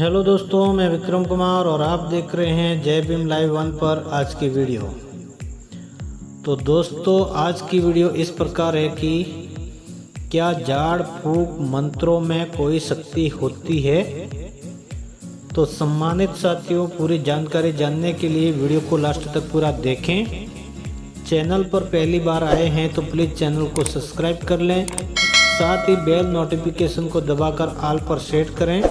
Hello दोस्तों, मैं विक्रम कुमार और आप देख रहे हैं जय भीम लाइव 1 पर आज की वीडियो। तो दोस्तों, आज की वीडियो इस प्रकार है कि क्या झाड़ फूंक मंत्रों में कोई शक्ति होती है। तो सम्मानित साथियों, पूरी जानकारी जानने के लिए वीडियो को लास्ट तक पूरा देखें। चैनल पर पहली बार आए हैं तो प्लीज़ चैनल को सब्सक्राइब कर लें, साथ ही बेल नोटिफिकेशन को दबाकर ऑल पर सेट करें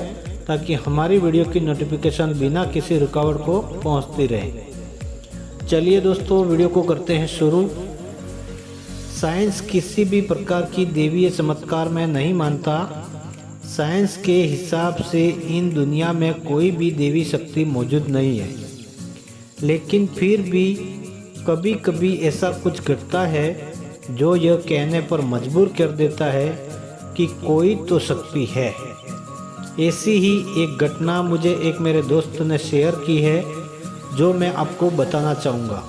ताकि हमारी वीडियो की नोटिफिकेशन बिना किसी रुकावट को पहुंचती रहे। चलिए दोस्तों, वीडियो को करते हैं शुरू। साइंस किसी भी प्रकार की दैवीय चमत्कार में नहीं मानता। साइंस के हिसाब से इन दुनिया में कोई भी देवी शक्ति मौजूद नहीं है, लेकिन फिर भी कभी कभी ऐसा कुछ घटता है जो यह कहने पर मजबूर कर देता है कि कोई तो शक्ति है। ऐसी ही एक घटना मुझे एक मेरे दोस्त ने शेयर की है जो मैं आपको बताना चाहूँगा।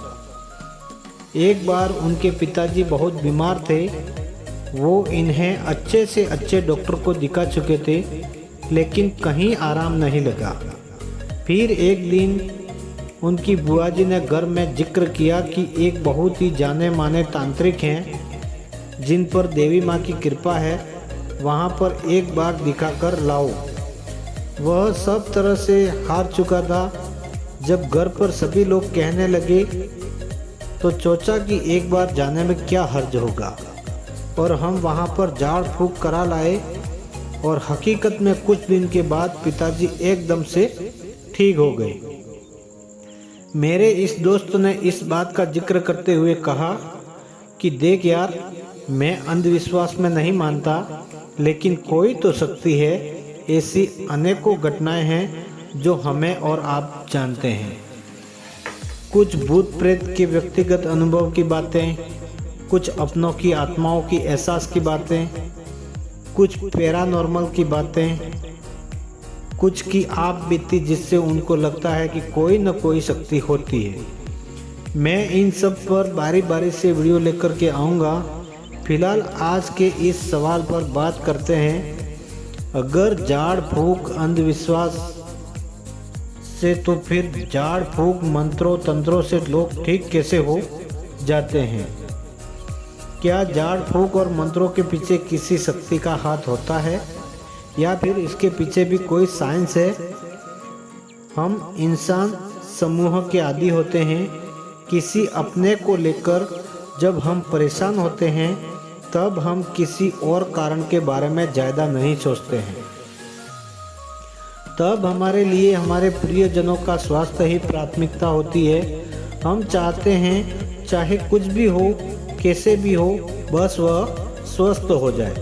एक बार उनके पिताजी बहुत बीमार थे। वो इन्हें अच्छे से अच्छे डॉक्टर को दिखा चुके थे, लेकिन कहीं आराम नहीं लगा। फिर एक दिन उनकी बुआ जी ने घर में जिक्र किया कि एक बहुत ही जाने माने तांत्रिक हैं जिन पर देवी माँ की कृपा है, वहाँ पर एक बार दिखाकर लाओ। वह सब तरह से हार चुका था। जब घर पर सभी लोग कहने लगे तो सोचा कि एक बार जाने में क्या हर्ज होगा, और हम वहाँ पर झाड़ फूंक करा लाए। और हकीकत में कुछ दिन के बाद पिताजी एकदम से ठीक हो गए। मेरे इस दोस्त ने इस बात का जिक्र करते हुए कहा कि देख यार, मैं अंधविश्वास में नहीं मानता, लेकिन कोई तो शक्ति है। ऐसी अनेकों घटनाएं हैं जो हमें और आप जानते हैं। कुछ भूत प्रेत के व्यक्तिगत अनुभव की बातें, कुछ अपनों की आत्माओं की एहसास की बातें, कुछ पैरानॉर्मल की बातें, कुछ की आप बीती जिससे उनको लगता है कि कोई न कोई शक्ति होती है। मैं इन सब पर बारी बारी से वीडियो लेकर के आऊँगा। फिलहाल आज के इस सवाल पर बात करते हैं। अगर झाड़ फूंक अंधविश्वास से, तो फिर झाड़ फूंक मंत्रों तंत्रों से लोग ठीक कैसे हो जाते हैं। क्या झाड़ फूंक और मंत्रों के पीछे किसी शक्ति का हाथ होता है, या फिर इसके पीछे भी कोई साइंस है। हम इंसान समूह के आदी होते हैं। किसी अपने को लेकर जब हम परेशान होते हैं तब हम किसी और कारण के बारे में ज़्यादा नहीं सोचते हैं। तब हमारे लिए हमारे प्रियजनों का स्वास्थ्य ही प्राथमिकता होती है। हम चाहते हैं चाहे कुछ भी हो, कैसे भी हो, बस वह स्वस्थ हो जाए।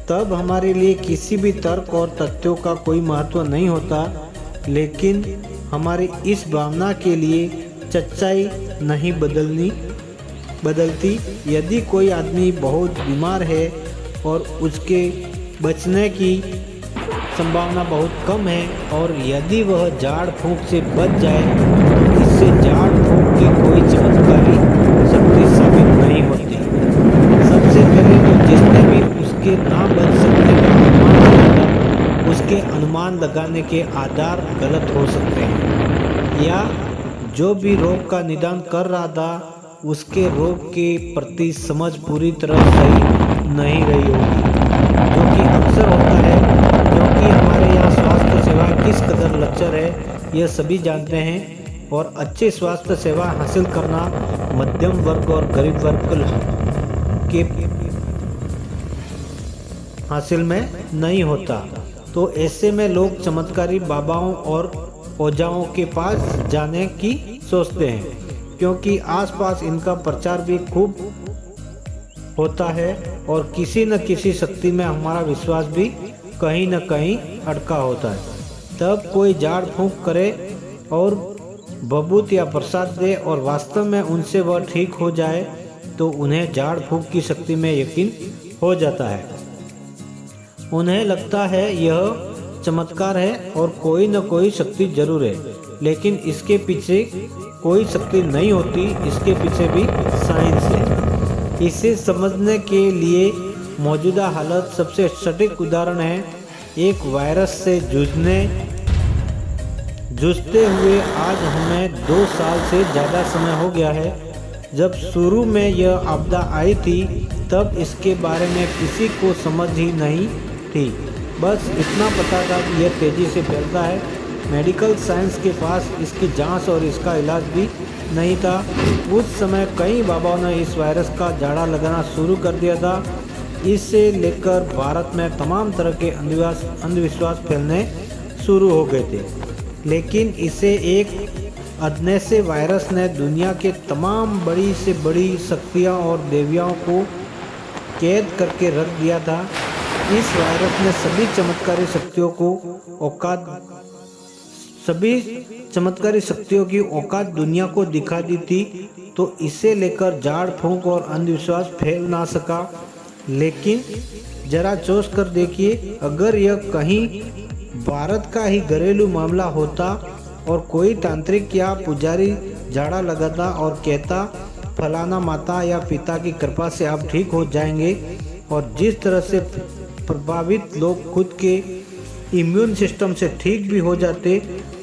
तब हमारे लिए किसी भी तर्क और तथ्यों का कोई महत्व नहीं होता, लेकिन हमारी इस भावना के लिए सच्चाई नहीं बदलती। यदि कोई आदमी बहुत बीमार है और उसके बचने की संभावना बहुत कम है, और यदि वह झाड़ फूंक से बच जाए तो इससे झाड़ फूंक की कोई चमत्कारी शक्ति साबित नहीं होती। सबसे पहले तो जिसने भी उसके ना बच सकने का अनुमान लगाया, उसके अनुमान लगाने के आधार गलत हो सकते हैं, या जो भी रोग का निदान कर रहा था उसके रोग के प्रति समझ पूरी तरह सही नहीं रही होगी, जो कि अक्सर होता है। क्योंकि हमारे यहाँ स्वास्थ्य सेवा किस कदर लचर है यह सभी जानते हैं, और अच्छी स्वास्थ्य सेवा हासिल करना मध्यम वर्ग और गरीब वर्ग के हासिल में नहीं होता। तो ऐसे में लोग चमत्कारी बाबाओं और ओझाओं के पास जाने की सोचते हैं, क्योंकि आसपास इनका प्रचार भी खूब होता है, और किसी न किसी शक्ति में हमारा विश्वास भी कहीं न कहीं अटका होता है। तब कोई झाड़ फूंक करे और बबूत या प्रसाद दे और वास्तव में उनसे वह ठीक हो जाए, तो उन्हें झाड़ फूंक की शक्ति में यकीन हो जाता है। उन्हें लगता है यह चमत्कार है और कोई न कोई शक्ति जरूर है, लेकिन इसके पीछे कोई शक्ति नहीं होती। इसके पीछे भी साइंस है। इसे समझने के लिए मौजूदा हालत सबसे सटीक उदाहरण है। एक वायरस से जूझने जूझते हुए आज हमें 2 साल से ज़्यादा समय हो गया है। जब शुरू में यह आपदा आई थी तब इसके बारे में किसी को समझ ही नहीं थी। बस इतना पता था कि यह तेज़ी से फैलता है। मेडिकल साइंस के पास इसकी जांच और इसका इलाज भी नहीं था। उस समय कई बाबाओं ने इस वायरस का जाड़ा लगाना शुरू कर दिया था। इससे लेकर भारत में तमाम तरह के अंधविश्वास फैलने शुरू हो गए थे, लेकिन इसे एक अदृश्य वायरस ने दुनिया के तमाम बड़ी से बड़ी शक्तियाँ और देवियों को कैद करके रख दिया था। इस वायरस ने सभी चमत्कारी शक्तियों की औकात दुनिया को दिखा दी थी, तो इसे लेकर झाड़ फूंक और अंधविश्वास फैल ना सका। लेकिन जरा सोच कर देखिए, अगर यह कहीं भारत का ही घरेलू मामला होता और कोई तांत्रिक या पुजारी झाड़ा लगाता और कहता फलाना माता या पिता की कृपा से आप ठीक हो जाएंगे, और जिस तरह से प्रभावित लोग खुद के इम्यून सिस्टम से ठीक भी हो जाते,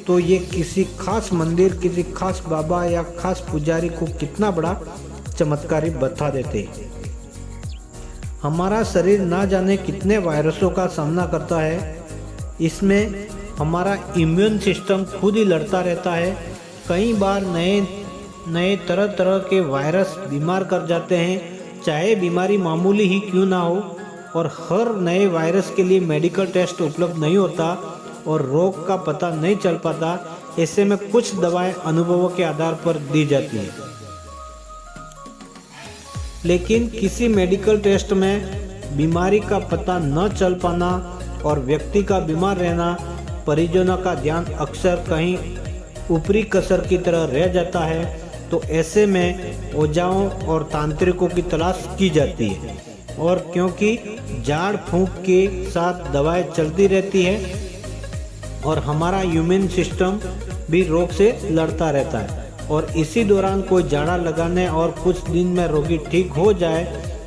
तो ये किसी खास मंदिर, किसी खास बाबा या खास पुजारी को कितना बड़ा चमत्कारी बता देते। हमारा शरीर ना जाने कितने वायरसों का सामना करता है। इसमें हमारा इम्यून सिस्टम खुद ही लड़ता रहता है। कई बार नए तरह तरह के वायरस बीमार कर जाते हैं, चाहे बीमारी मामूली ही क्यों ना हो, और हर नए वायरस के लिए मेडिकल टेस्ट उपलब्ध नहीं होता और रोग का पता नहीं चल पाता। ऐसे में कुछ दवाएं अनुभवों के आधार पर दी जाती है, लेकिन किसी मेडिकल टेस्ट में बीमारी का पता न चल पाना और व्यक्ति का बीमार रहना, परिजनों का ध्यान अक्सर कहीं ऊपरी कसर की तरह रह जाता है। तो ऐसे में ओझाओं और तांत्रिकों की तलाश की जाती है, और क्योंकि झाड़ फूंक के साथ दवाएं चलती रहती है और हमारा इम्यून सिस्टम भी रोग से लड़ता रहता है, और इसी दौरान कोई झाड़ा लगाने और कुछ दिन में रोगी ठीक हो जाए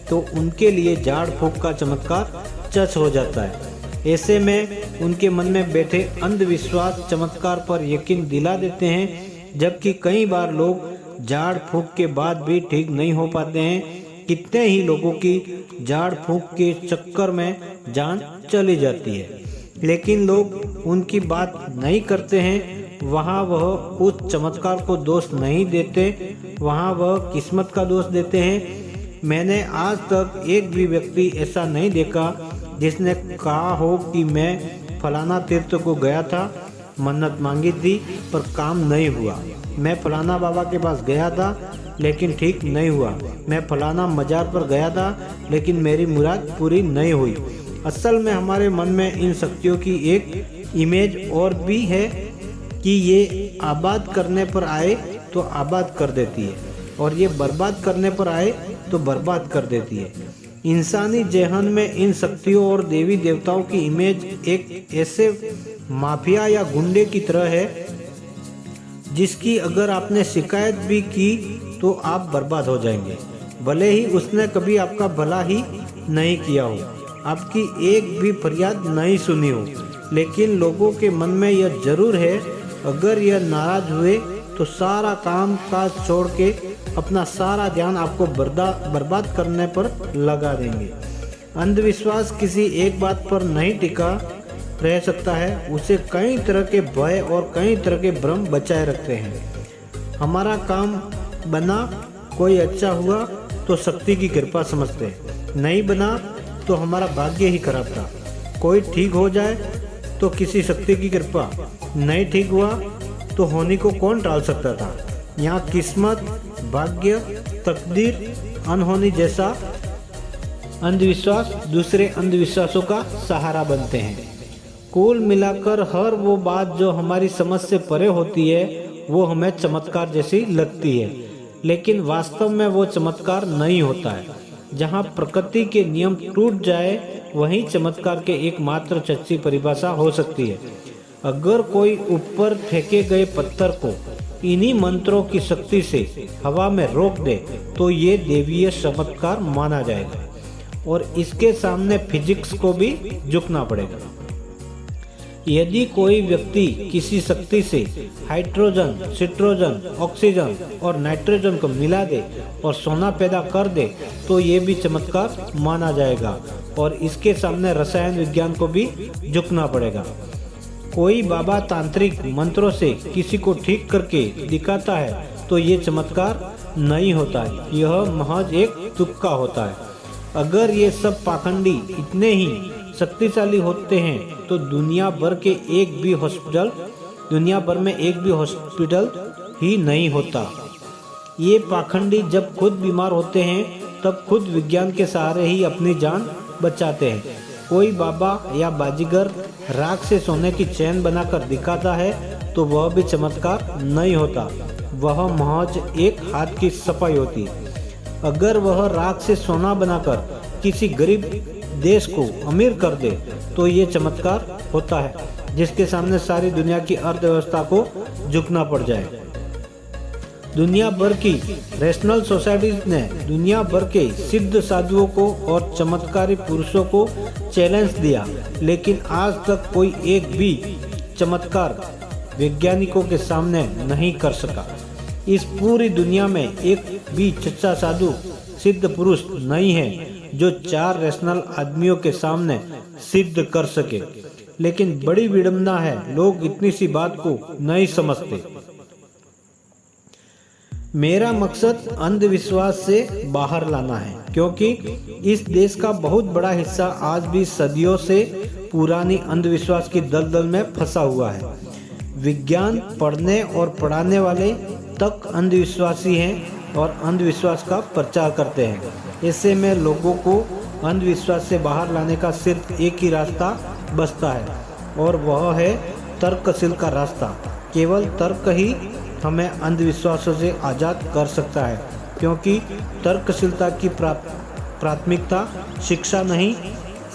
तो उनके लिए झाड़ फूंक का चमत्कार सच हो जाता है। ऐसे में उनके मन में बैठे अंधविश्वास चमत्कार पर यकीन दिला देते हैं, जबकि कई बार लोग झाड़ फूंक के बाद भी ठीक नहीं हो पाते हैं। कितने ही लोगों की झाड़ फूंक के चक्कर में जान चली जाती है, लेकिन लोग उनकी बात नहीं करते हैं। वहाँ वह उस चमत्कार को दोष नहीं देते, वहाँ वह किस्मत का दोष देते हैं। मैंने आज तक एक भी व्यक्ति ऐसा नहीं देखा जिसने कहा हो कि मैं फलाना तीर्थ को गया था, मन्नत मांगी थी पर काम नहीं हुआ। मैं फलाना बाबा के पास गया था लेकिन ठीक नहीं हुआ। मैं फलाना मजार पर गया था लेकिन मेरी मुराद पूरी नहीं हुई। असल में हमारे मन में इन शक्तियों की एक इमेज और भी है कि ये आबाद करने पर आए तो आबाद कर देती है, और ये बर्बाद करने पर आए तो बर्बाद कर देती है। इंसानी जहन में इन शक्तियों और देवी देवताओं की इमेज एक ऐसे माफिया या गुंडे की तरह है जिसकी अगर आपने शिकायत भी की तो आप बर्बाद हो जाएंगे, भले ही उसने कभी आपका भला ही नहीं किया हो, आपकी एक भी फरियाद नहीं सुनी हो। लेकिन लोगों के मन में यह जरूर है, अगर यह नाराज हुए तो सारा काम काज छोड़ के अपना सारा ध्यान आपको बर्बाद करने पर लगा देंगे। अंधविश्वास किसी एक बात पर नहीं टिका रह सकता है, उसे कई तरह के भय और कई तरह के भ्रम बचाए रखते हैं। हमारा काम बना, कोई अच्छा हुआ तो शक्ति की कृपा समझते, नहीं बना तो हमारा भाग्य ही खराब था। कोई ठीक हो जाए तो किसी शक्ति की कृपा, नहीं ठीक हुआ तो होने को कौन टाल सकता था। यहाँ किस्मत, भाग्य, तकदीर, अनहोनी जैसा अंधविश्वास दूसरे अंधविश्वासों का सहारा बनते हैं। कुल मिलाकर हर वो बात जो हमारी समझ से परे होती है वो हमें चमत्कार जैसी लगती है, लेकिन वास्तव में वो चमत्कार नहीं होता है। जहाँ प्रकृति के नियम टूट जाए वहीं चमत्कार के एकमात्र सच्ची परिभाषा हो सकती है। अगर कोई ऊपर फेंके गए पत्थर को इन्हीं मंत्रों की शक्ति से हवा में रोक दे तो ये देवीय चमत्कार माना जाएगा, और इसके सामने फिजिक्स को भी झुकना पड़ेगा। यदि कोई व्यक्ति किसी शक्ति से हाइड्रोजन, सिट्रोजन, ऑक्सीजन और नाइट्रोजन को मिला दे और सोना पैदा कर दे तो ये भी चमत्कार माना जाएगा और इसके सामने रसायन विज्ञान को भी झुकना पड़ेगा। कोई बाबा तांत्रिक मंत्रों से किसी को ठीक करके दिखाता है तो ये चमत्कार नहीं होता है, यह महज एक तुक्का होता है। अगर ये सब पाखंडी इतने ही शक्तिशाली होते हैं तो दुनिया भर में एक भी हॉस्पिटल ही नहीं होता। ये पाखंडी जब खुद बीमार होते हैं तब खुद विज्ञान के सहारे ही अपनी जान बचाते हैं। कोई बाबा या बाजीगर राख से सोने की चैन बनाकर दिखाता है तो वह भी चमत्कार नहीं होता, वह महज एक हाथ की सफाई होती। अगर वह राख से सोना बनाकर किसी गरीब देश को अमीर कर दे तो ये चमत्कार होता है जिसके सामने सारी दुनिया की अर्थव्यवस्था को झुकना पड़ जाए। दुनिया भर की रैशनल सोसाइटीज ने दुनिया भर के सिद्ध साधुओं को और चमत्कारी पुरुषों को चैलेंज दिया, लेकिन आज तक कोई एक भी चमत्कार वैज्ञानिकों के सामने नहीं कर सका। इस पूरी दुनिया में एक भी सच्चा साधु सिद्ध पुरुष नहीं है जो 4 रैशनल आदमियों के सामने सिद्ध कर सके। लेकिन बड़ी विडंबना है, लोग इतनी सी बात को नहीं समझते। मेरा मकसद अंधविश्वास से बाहर लाना है, क्योंकि इस देश का बहुत बड़ा हिस्सा आज भी सदियों से पुरानी अंधविश्वास की दलदल में फंसा हुआ है। विज्ञान पढ़ने और पढ़ाने वाले तक अंधविश्वासी हैं और अंधविश्वास का प्रचार करते हैं। ऐसे में लोगों को अंधविश्वास से बाहर लाने का सिर्फ एक ही रास्ता बचता है और वह है तर्कशील का रास्ता। केवल तर्क ही हमें अंधविश्वासों से आज़ाद कर सकता है, क्योंकि तर्कशीलता की प्राथमिकता शिक्षा नहीं,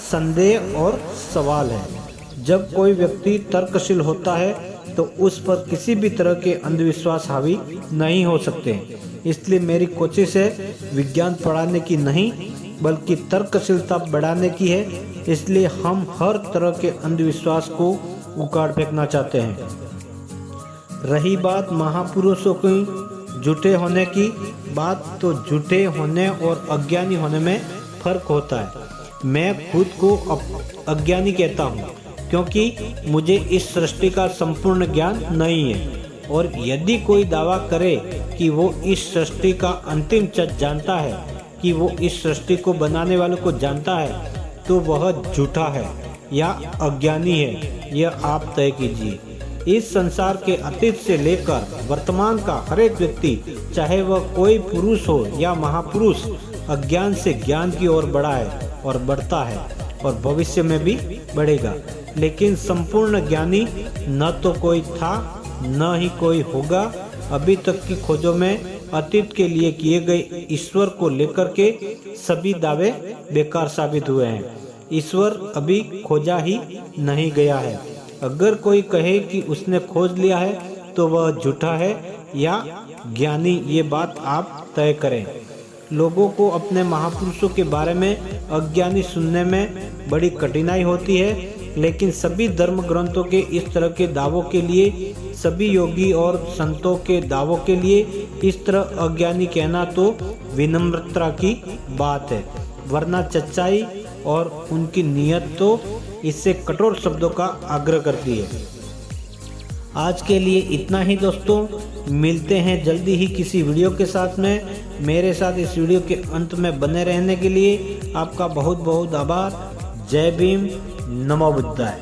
संदेह और सवाल है। जब कोई व्यक्ति तर्कशील होता है तो उस पर किसी भी तरह के अंधविश्वास हावी नहीं हो सकते। इसलिए मेरी कोशिश है विज्ञान पढ़ाने की नहीं बल्कि तर्कशीलता बढ़ाने की है। इसलिए हम हर तरह के अंधविश्वास को उखाड़ फेंकना चाहते हैं। रही बात महापुरुषों की झूठे होने की बात, तो झूठे होने और अज्ञानी होने में फर्क होता है। मैं खुद को अज्ञानी कहता हूँ क्योंकि मुझे इस सृष्टि का संपूर्ण ज्ञान नहीं है, और यदि कोई दावा करे कि वो इस सृष्टि का अंतिम सच जानता है, कि वो इस सृष्टि को बनाने वाले को जानता है, तो वह झूठा है या अज्ञानी है, यह आप तय कीजिए। इस संसार के अतीत से लेकर वर्तमान का हर एक व्यक्ति, चाहे वह कोई पुरुष हो या महापुरुष, अज्ञान से ज्ञान की ओर बढ़ा है और बढ़ता है और भविष्य में भी बढ़ेगा। लेकिन संपूर्ण ज्ञानी न तो कोई था न ही कोई होगा। अभी तक की खोजों में अतीत के लिए किए गए ईश्वर को लेकर के सभी दावे बेकार साबित हुए हैं। ईश्वर अभी खोजा ही नहीं गया है। अगर कोई कहे कि उसने खोज लिया है तो वह झूठा है या ज्ञानी, ये बात आप तय करें। लोगों को अपने महापुरुषों के बारे में अज्ञानी सुनने में बड़ी कठिनाई होती है, लेकिन सभी धर्म ग्रंथों के इस तरह के दावों के लिए, सभी योगी और संतों के दावों के लिए इस तरह अज्ञानी कहना तो विनम्रता की बात है, वरना सच्चाई और उनकी नीयत तो इससे कठोर शब्दों का आग्रह करती है। आज के लिए इतना ही दोस्तों, मिलते हैं जल्दी ही किसी वीडियो के साथ में। मेरे साथ इस वीडियो के अंत में बने रहने के लिए आपका बहुत बहुत आभार। जय भीम, नमो बुद्धाय।